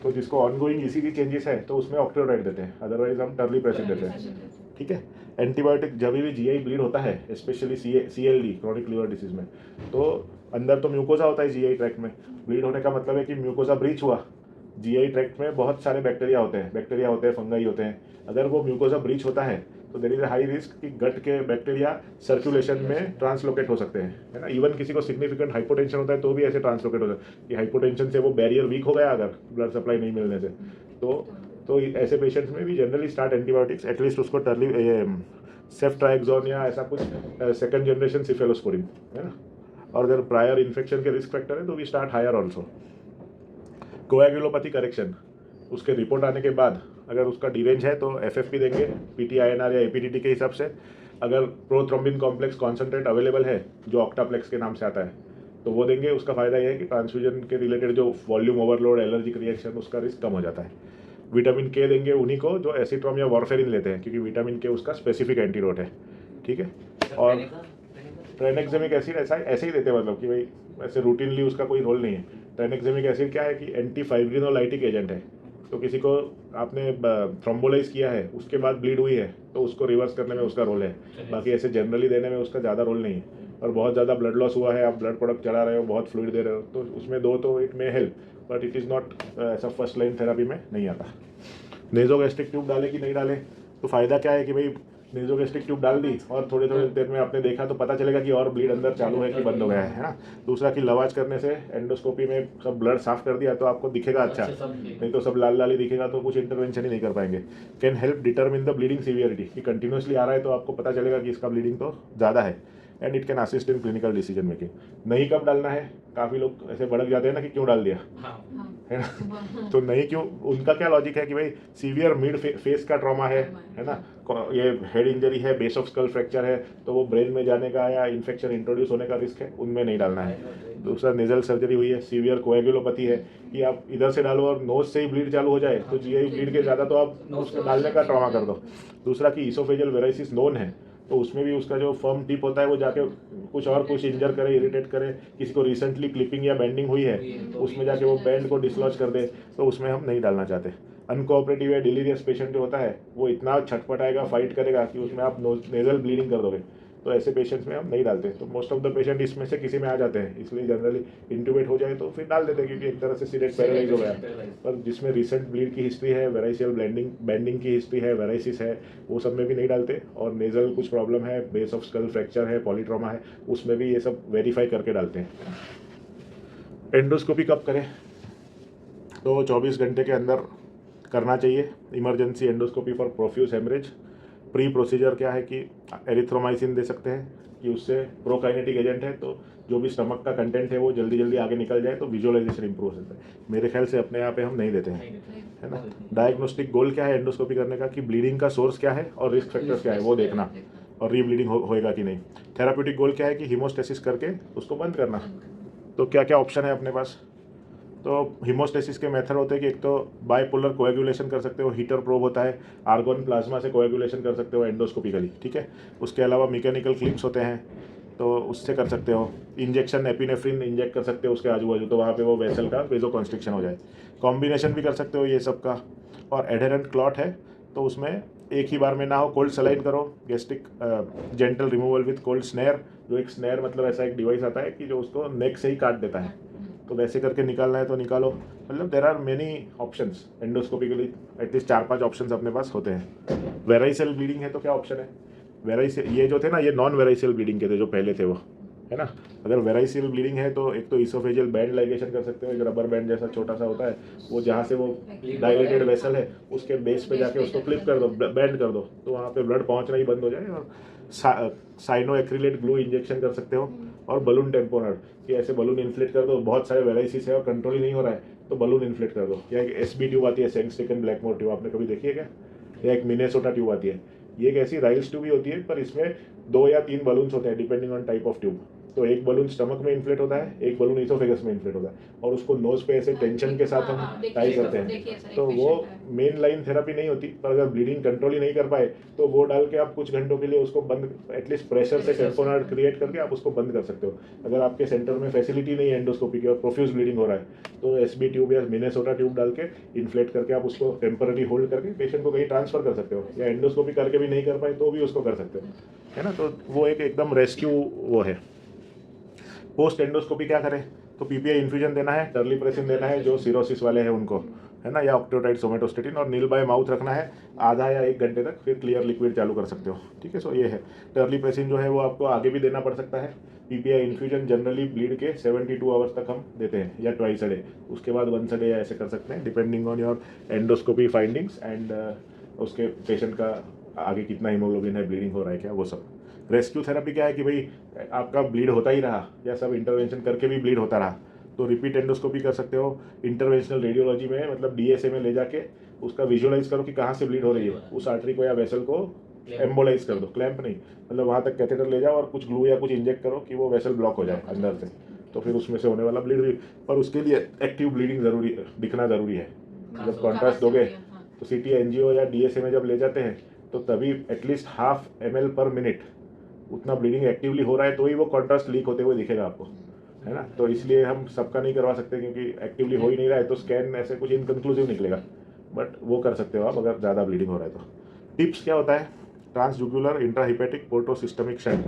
Speaker 1: तो जिसको ऑनगोइंग ईसीजी चेंजेस है तो उसमें ऑक्ट्रियोटाइड देते हैं, अदरवाइज हम टर्लीप्रेसिन देते हैं, ठीक है। एंटीबायोटिक जब भी जीआई ब्लीड होता है, स्पेशली सीएलडी क्रोनिक लिवर डिसीज में, तो अंदर तो म्यूकोजा होता है जीआई ट्रैक्ट में। ब्लीड होने का मतलब है कि म्यूकोजा ब्रीच हुआ। जीआई ट्रैक्ट में बहुत सारे बैक्टीरिया होते हैं, फंगाई होते हैं। अगर वो म्यूकोजा ब्रीच होता है तो देयर इज हाई रिस्क कि गट के बैक्टीरिया सर्कुलेशन में ट्रांसलोकेट हो सकते हैं, है ना। इवन किसी को सिग्निफिकेंट हाइपोटेंशन होता है तो भी ऐसे ट्रांसलोकेट हो सकता है कि हाइपोटेंशन से वो बैरियर वीक हो गया अगर ब्लड सप्लाई नहीं मिलने से। तो ऐसे पेशेंट्स में भी जनरली स्टार्ट एंटीबायोटिक्स, एटलीस्ट उसको सेफ्ट्राइक्सोन या ऐसा कुछ सेकंड जनरेशन सिफेलोस्पोरिन, है ना। और अगर प्रायर इन्फेक्शन के रिस्क फैक्टर है तो we start higher also. Coagulopathy correction, उसके रिपोर्ट आने के बाद अगर उसका डिरेंज है तो एफएफपी देंगे पीटीआईएनआर या एपीडीटी के हिसाब से। अगर प्रोथ्रोम्बिन कॉम्प्लेक्स कॉन्सेंट्रेट अवेलेबल है जो ऑक्टाप्लेक्स के नाम से आता है तो वो देंगे। उसका फ़ायदा ये है कि ट्रांसफ्यूजन के रिलेटेड जो वॉल्यूम ओवरलोड, एलर्जिक रिएक्शन, उसका रिस्क कम हो जाता है। विटामिन के देंगे उन्हीं को जो एसिट्रोम या वॉरफेरिन लेते हैं, क्योंकि विटामिन के उसका स्पेसिफिक एंटीडोट है, ठीक है। और ट्राइनेक्सेमिक एसिड ऐसे ही देते हैं, मतलब कि भाई ऐसे रूटीनली उसका कोई रोल नहीं है। ट्राइनेक्सेमिक एसिड क्या है कि एंटी फाइब्रिनोलाइटिक एजेंट है। तो किसी को आपने थ्रोम्बोलाइज किया है, उसके बाद ब्लीड हुई है, तो उसको रिवर्स करने में उसका रोल है। बाकी ऐसे जनरली देने में उसका ज़्यादा रोल नहीं है। और बहुत ज़्यादा ब्लड लॉस हुआ है, आप ब्लड प्रोडक्ट चढ़ा रहे हो, बहुत फ्लूइड दे रहे हो, तो उसमें दो तो it may help, but it is not ऐसा फर्स्ट लाइन थेरेपी में नहीं आता। नेजोगैस्ट्रिक ट्यूब डाले कि नहीं डाले, तो फ़ायदा क्या है कि भाई नेजोगैस्ट्रिक ट्यूब डाल दी और थोड़ी देर में आपने देखा तो पता चलेगा कि और ब्लीड अंदर चालू है कि बंद हो गया है ना। दूसरा कि लवाज करने से एंडोस्कोपी में सब ब्लड साफ कर दिया तो आपको दिखेगा अच्छा, नहीं तो सब लाल लाल ही दिखेगा, तो कुछ इंटरवेंशन ही नहीं कर पाएंगे। Can help determine the bleeding severity, कि कंटिन्यूसली आ रहा है तो आपको पता चलेगा कि इसका ब्लीडिंग तो ज़्यादा है। And it can assist in clinical decision making. नहीं कब डालना है, काफ़ी लोग ऐसे भड़क जाते हैं ना कि क्यों डाल दिया, है ना। तो नहीं क्यों, उनका क्या लॉजिक है कि भाई सीवियर मिड फेस का ट्रॉमा है ना, ये हेड इंजरी है, बेस ऑफ स्कल फ्रैक्चर है, तो वो ब्रेन में जाने का या इन्फेक्शन इंट्रोड्यूस होने का रिस्क है, उनमें नहीं डालना है। दूसरा नेजल सर्जरी हुई है, सीवियर कोएगुलोपैथी है कि आप इधर से डालो और नोज से ही ब्लीड चालू हो जाए, तो जीआई ब्लीड के ज़्यादा तो आप उसको डालने का ट्रॉमा कर दो। दूसरा कि इसोफेजियल वेराइसिस नोन है, तो उसमें भी उसका जो फर्म टिप होता है वो जाके कुछ इंजर करे, इरिटेट करे। किसी को रिसेंटली क्लिपिंग या बेंडिंग हुई है, उसमें जाके वो बैंड को डिसलॉज कर दे, तो उसमें हम नहीं डालना चाहते। अनकोऑपरेटिव या डिलीरियस पेशेंट जो होता है वो इतना छटपटाएगा, फाइट करेगा कि उसमें आप नेजल ब्लीडिंग कर दोगे, तो ऐसे पेशेंट्स में हम नहीं डालते। तो मोस्ट ऑफ द पेशेंट इसमें से किसी में आ जाते हैं, इसलिए जनरली इंट्यूबेट हो जाए तो फिर डाल देते हैं, क्योंकि एक तरह से सीरियस पैरालाइज हो गया। पर जिसमें रिसेंट ब्लीड की हिस्ट्री है, वेराइसियल बेंडिंग की हिस्ट्री है, वेराइसिस है, वो सब में भी नहीं डालते। और नेजल कुछ प्रॉब्लम है, बेस ऑफ स्कल फ्रैक्चर है, पॉलीट्रॉमा है, उसमें भी ये सब वेरीफाई करके डालते हैं। एंडोस्कोपी कब करें, तो 24 घंटे के अंदर करना चाहिए। Emergency endoscopy for profuse haemorrhage. Pre procedure क्या है कि एरिथ्रोमाइसिन दे सकते हैं कि उससे प्रोकाइनेटिक एजेंट है, तो जो भी स्टमक का कंटेंट है वो जल्दी जल्दी आगे निकल जाए, तो विजुअलाइजेशन इंप्रूव हो सकता है। मेरे ख्याल से अपने यहाँ पे हम नहीं देते हैं, है ना। डायग्नोस्टिक गोल क्या है एंडोस्कोपी करने का, कि ब्लीडिंग का सोर्स क्या है और रिस्क फैक्टर्स क्या है वो देखना, और रीब्लीडिंग होएगा कि नहीं। थेराप्यूटिक गोल क्या है कि हीमोस्टेसिस करके उसको बंद करना। तो क्या क्या ऑप्शन है अपने पास, तो हीमोस्टेसिस के मेथड होते हैं कि एक तो बाइपोलर कोएगुलेशन कर सकते हो, हीटर प्रोब होता है, आर्गोन प्लाज्मा से कोएगुलेशन कर सकते हो एंडोस्कोपिकली, ठीक है। उसके अलावा मैकेनिकल क्लिप्स होते हैं, तो उससे कर सकते हो। इंजेक्शन एपिनेफ्रिन इंजेक्ट कर सकते हो उसके आजू बाजू, तो वहाँ पे वो वेसल का वेजो कॉन्स्ट्रिक्शन हो जाए। कॉम्बिनेशन भी कर सकते हो ये सब का। और एडहेरेंट क्लॉट है तो उसमें एक ही बार में ना हो, कोल्ड सलाइन करो, gastric gentle removal with cold snare. जो एक स्नेयर मतलब ऐसा एक डिवाइस आता है कि जो उसको नेक से ही काट देता है, तो वैसे करके निकालना है तो निकालो। मतलब there are many options endoscopy के लिए, एटलीस्ट 4-5 ऑप्शंस अपने पास होते हैं। वेराइसियल ब्लीडिंग है तो क्या ऑप्शन है, वेराइसियल ये जो थे ना, ये नॉन वेराइसियल ब्लीडिंग के थे जो पहले थे वो, है ना। अगर वेराइसियल ब्लीडिंग है तो एक तो इसोफेजियल बैंड लाइगेशन कर सकते हो, एक रबर बैंड जैसा छोटा सा होता है, वो जहाँ से वो डायलेटेड वेसल है उसके बेस पे जाके उसको क्लिप कर दो, बैंड कर दो, तो वहाँ पे ब्लड पहुँचना ही बंद हो जाए। और साइनो एक्रिलेट ग्लू इंजेक्शन कर सकते हो, और बलून टेम्पोनर कि ऐसे बलून इन्फ्लेट कर दो, बहुत सारे वेराइसीज है और कंट्रोल ही नहीं हो रहा है तो बलून इन्फ्लेट कर दो। या एक एसबी ट्यूब आती है, सेंगस्टिकन ब्लैकमोर ट्यूब, आपने कभी देखी है क्या? या एक मिनेसोटा ट्यूब आती है, ये एक ऐसी राइल्स ट्यूब ही होती है, पर इसमें 2 या 3 बलून्स होते हैं depending on type of tube. तो एक बलून स्टमक में इन्फ्लेट होता है, एक बलून इसोफेगस में इन्फ्लेट होता है, और उसको नोज पे ऐसे टेंशन के साथ हम टाई करते हैं। तो वो मेन लाइन थेरेपी नहीं होती, पर अगर ब्लीडिंग कंट्रोल ही नहीं कर पाए तो वो डाल के आप कुछ घंटों के लिए उसको बंद, एटलीस्ट प्रेशर से टेम्पोनर्ड क्रिएट करके आप उसको बंद कर सकते हो। अगर आपके सेंटर में फैसिलिटी नहीं है एंडोस्कोपी की और प्रोफ्यूज ब्लीडिंग हो रहा है तो एसबी ट्यूब या मिनेसोटा ट्यूब डाल के इन्फ्लेट करके आप उसको टेम्पररी होल्ड करके पेशेंट को कहीं ट्रांसफर कर सकते हो, या एंडोस्कोपी करके भी नहीं कर पाए तो भी उसको कर सकते हो, है ना। तो वो एक एकदम रेस्क्यू वो है। पोस्ट एंडोस्कोपी क्या करें, तो पीपीआई इन्फ्यूजन देना है, टर्लीप्रेसिन देना है जो सिरोसिस वाले हैं उनको, है ना, या ऑक्टेटाइड सोमेटोस्टेटिन, और नील बाय माउथ रखना है आधा या 1 घंटे तक, फिर क्लियर लिक्विड चालू कर सकते हो। ठीक है, सो ये है। टर्लीप्रेसिन जो है वो आपको आगे भी देना पड़ सकता है। पीपीआई इन्फ्यूजन जनरली ब्लीड के 72 आवर्स तक हम देते हैं, या ट्वाइस अ डे, उसके बाद वंस अ डे ऐसे कर सकते हैं depending on your endoscopy findings and उसके पेशेंट का आगे कितना हीमोग्लोबिन है, ब्लीडिंग हो रहा है क्या, वो सब। रेस्क्यू थेरेपी क्या है कि भाई आपका ब्लीड होता ही रहा या सब इंटरवेंशन करके भी ब्लीड होता रहा तो रिपीट एंडोस्कोपी कर सकते हो। इंटरवेंशनल रेडियोलॉजी में मतलब डीएसए में ले जाके उसका विजुअलाइज करो कि कहाँ से ब्लीड हो रही है, उस आर्टरी को या वेसल को एम्बोलाइज कर दो, क्लैंप नहीं, मतलब वहाँ तक कैथेटर ले जाओ और कुछ ग्लू या कुछ इंजेक्ट करो कि वो वेसल ब्लॉक हो जाए अंदर से, तो फिर उसमें से होने वाला ब्लीड भी, पर उसके लिए एक्टिव ब्लीडिंग जरूरी, दिखना जरूरी है। जब कॉन्ट्रास्ट दोगे तो सीटी एनजीओ या डीएसए में जब ले जाते हैं तो तभी एटलीस्ट 1/2 ml पर मिनट उतना ब्लीडिंग एक्टिवली हो रहा है तो ही वो कॉन्ट्रास्ट लीक होते हुए दिखेगा आपको, है ना। तो इसलिए हम सबका नहीं करवा सकते क्योंकि एक्टिवली हो ही नहीं रहा है तो स्कैन ऐसे कुछ इनकन्क्लूसिव निकलेगा, बट वो कर सकते हो आप अगर ज़्यादा ब्लीडिंग हो रहा है तो। टिप्स क्या होता है, ट्रांसजुगुलर इंट्राहिपेटिक पोर्टोसिस्टमिक शंट,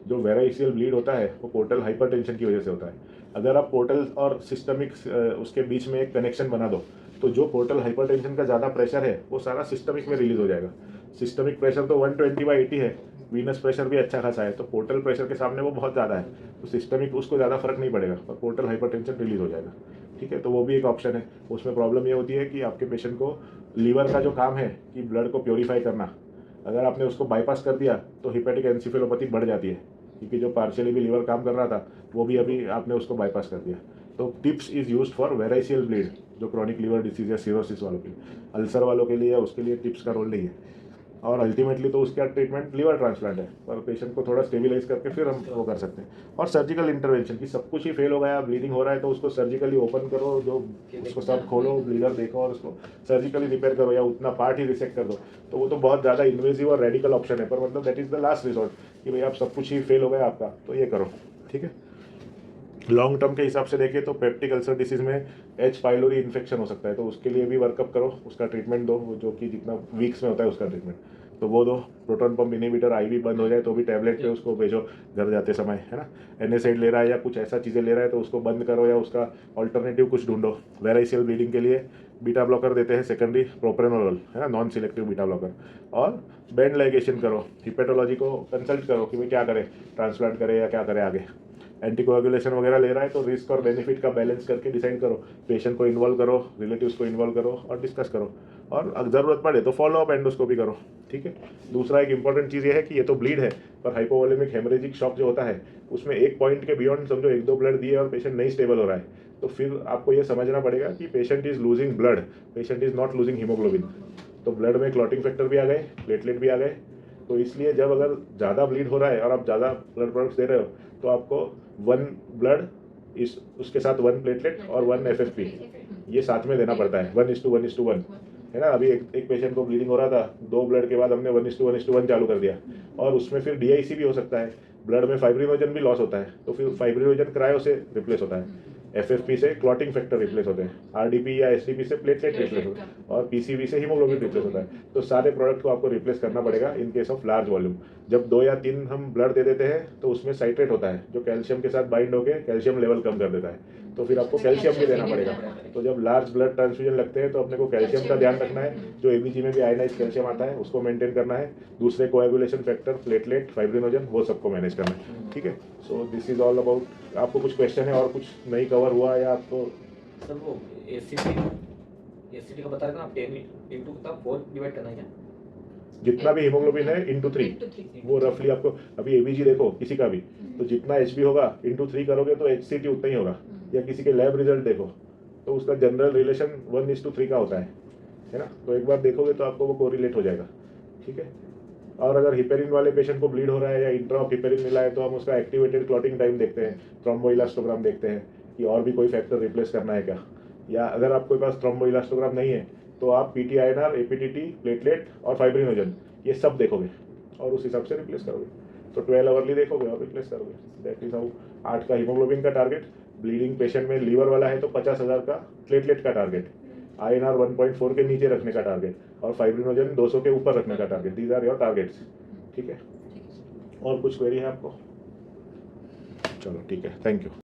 Speaker 1: जो वेराइसियल ब्लीड होता है वो पोर्टल हाइपरटेंशन की वजह से होता है। अगर आप पोर्टल और सिस्टमिक उसके बीच में एक कनेक्शन बना दो तो जो पोर्टल हाइपरटेंशन का ज़्यादा प्रेशर है वो सारा सिस्टमिक में रिलीज हो जाएगा। सिस्टमिक प्रेशर तो 120/80 है, वीनस प्रेशर भी अच्छा खासा है, तो पोर्टल प्रेशर के सामने वो बहुत ज़्यादा है, तो सिस्टमिक उसको ज़्यादा फर्क नहीं पड़ेगा और पोर्टल हाइपरटेंशन रिलीज हो जाएगा। ठीक है, तो वो भी एक ऑप्शन है। उसमें प्रॉब्लम ये होती है कि आपके पेशेंट को लीवर का जो काम है कि ब्लड को प्योरीफाई करना, अगर आपने उसको बाईपास कर दिया तो हिपेटिक एनसेफेलोपैथी बढ़ जाती है, क्योंकि जो पार्शियली भी लीवर काम कर रहा था वो भी अभी आपने उसको बाईपास कर दिया। तो tips is used for variceal bleed, जो क्रॉनिक लीवर डिसीज या सिरोसिस वालों के लिए, अल्सर वालों के लिए या उसके लिए टिप्स का रोल नहीं है। और अल्टीमेटली तो उसका ट्रीटमेंट लीवर ट्रांसप्लांट है, पर पेशेंट को थोड़ा स्टेबिलाइज करके फिर हम वो कर सकते हैं। और सर्जिकल इंटरवेंशन की सब कुछ ही फेल हो गया, ब्लीडिंग हो रहा है तो उसको सर्जिकली ओपन करो, जो उसको सब खोलो, ब्लीडर देखो और उसको सर्जिकली रिपेयर करो या उतना पार्ट ही रिसेक्ट कर दो, तो वो तो बहुत ज़्यादा इन्वेजिव और रेडिकल ऑप्शन है, पर मतलब that is the last resort कि भाई आप सब कुछ ही फेल हो गया आपका तो ये करो। ठीक है, लॉन्ग टर्म के हिसाब से देखें तो पेप्टिक अल्सर डिसीज में एच पाइलोरी इन्फेक्शन हो सकता है, तो उसके लिए भी वर्कअप करो, उसका ट्रीटमेंट दो, जो कि जितना वीक्स में होता है उसका ट्रीटमेंट तो वो दो। प्रोटॉन पंप इनहिबिटर आईवी बंद हो जाए तो भी टैबलेट पे उसको भेजो घर जाते समय, है ना। एनएसआइड ले रहा है या कुछ ऐसा चीज़ें ले रहा है तो उसको बंद करो या उसका ऑल्टरनेटिव कुछ ढूंढो। वेराइसियल ब्लीडिंग के लिए बीटा ब्लॉकर देते हैं सेकेंडरी, प्रोप्रेनोलोल, है ना, नॉन सिलेक्टिव बीटा ब्लॉकर। और बैंड लाइगेशन करो, हिपेटोलॉजी को कंसल्ट करो कि भाई क्या करें, ट्रांसप्लांट करें या क्या करें आगे। एंटीकोएगुलेशन वगैरह ले रहा है तो रिस्क और बेनिफिट का बैलेंस करके डिसाइड करो, पेशेंट को इन्वॉल्व करो, रिलेटिव्स को इन्वॉल्व करो और डिस्कस करो, और अगर ज़रूरत पड़े तो फॉलो अप एंडोस्कोपी करो। ठीक है, दूसरा एक इंपॉर्टेंट चीज़ ये है कि ये तो ब्लीड है, पर हाइपोवोलेमिक हेमरेजिक शॉक जो होता है उसमें एक पॉइंट के बियॉन्ड समझो 1-2 ब्लड दिए और पेशेंट नहीं स्टेबल हो रहा है तो फिर आपको ये समझना पड़ेगा कि patient is losing blood, patient is not losing haemoglobin. तो ब्लड में क्लॉटिंग फैक्टर भी आ गए, प्लेटलेट भी आ गए, तो इसलिए जब अगर ज़्यादा ब्लीड हो रहा है और आप ज़्यादा ब्लड प्रोडक्ट्स दे रहे हो तो आपको 1 ब्लड इस उसके साथ 1 प्लेटलेट और 1 एफएफपी ये साथ में देना पड़ता है, 1:1:1, है ना। अभी एक पेशेंट को ब्लीडिंग हो रहा था, 2 ब्लड के बाद हमने 1:1:1 चालू कर दिया, और उसमें फिर डीआईसी भी हो सकता है, ब्लड में फाइब्रिनोजन भी लॉस होता है तो फिर फाइब्रिनोजन क्रायो से रिप्लेस होता है, एफएफपी से क्लॉटिंग फैक्टर रिप्लेस होते हैं, आरडीपी या एसडीपी से प्लेटलेट रिप्लेस होता है, और पीसीबी से हीमोग्लोबिन रिप्लेस होता है। तो सारे प्रोडक्ट को आपको रिप्लेस करना पड़ेगा in case of large volume. जब 2 या 3 हम ब्लड दे देते हैं तो उसमें साइट्रेट होता है जो कैल्शियम के साथ बाइंड होकर कैल्शियम लेवल कम कर देता है, तो फिर आपको
Speaker 2: उसमें
Speaker 1: कैल्शियम भी देना
Speaker 2: भी
Speaker 1: पड़ेगा।
Speaker 2: देना पड़ेगा।
Speaker 1: तो जब लार्ज ब्लड ट्रांसफ्यूजन लगते हैं तो अपने को कैल्शियम का ध्यान रखना है। जो एबीजी में भी आयनाइज कैल्शियम आता है उसको मेंटेन करना है। दूसरे कोएगुलेशन फैक्टर, प्लेटलेट, फाइब्रिनोजन, वो सबको मैनेज करना है। ठीक है, so this is all about. आपको कुछ क्वेश्चन है और कुछ नहीं कवर हुआ या आपको?
Speaker 3: सर वो एसिडी का बता रहे थे ना आप, 10 इंटू का 4 डिवाइड करना है क्या?
Speaker 1: जितना भी हीमोग्लोबिन है इंटू 3,
Speaker 2: Into 3
Speaker 1: वो रफली आपको, अभी एबीजी देखो किसी का भी, तो जितना एचबी होगा इंटू 3 करोगे तो एचसीटी उतना ही होगा। या किसी के लैब रिजल्ट देखो तो उसका जनरल रिलेशन 1:3 का होता है ना। तो एक बार देखोगे तो आपको वो कोरिलेट हो जाएगा। ठीक है, और अगर हिपेरिन वाले पेशेंट को ब्लीड हो रहा है या इंट्रा ऑफ हिपेरिन मिला है तो हम उसका एक्टिवेटेड क्लॉटिंग टाइम देखते हैं, थ्रोम्बोइलास्टोग्राम देखते हैं कि और भी कोई फैक्टर रिप्लेस करना है क्या। या अगर आपके पास थ्रोम्बोइलास्टोग्राम नहीं है तो आप पीटीआईएनआर, एपीटीटी, प्लेटलेट और फाइब्रिनोजन ये सब देखोगे और उस हिसाब से रिप्लेस करोगे। तो 12 आवरली देखोगे और रिप्लेस करोगे। That is how. 8 का हीमोग्लोबिन का टारगेट, ब्लीडिंग पेशेंट में लीवर वाला है तो 50,000 का प्लेटलेट का टारगेट, आईएनआर 1.4 के नीचे रखने का टारगेट और फाइब्रिनोजन 200 के ऊपर रखने का target. These are your targets. ठीक है, और कुछ क्वेरी है आपको? चलो ठीक है, थैंक यू।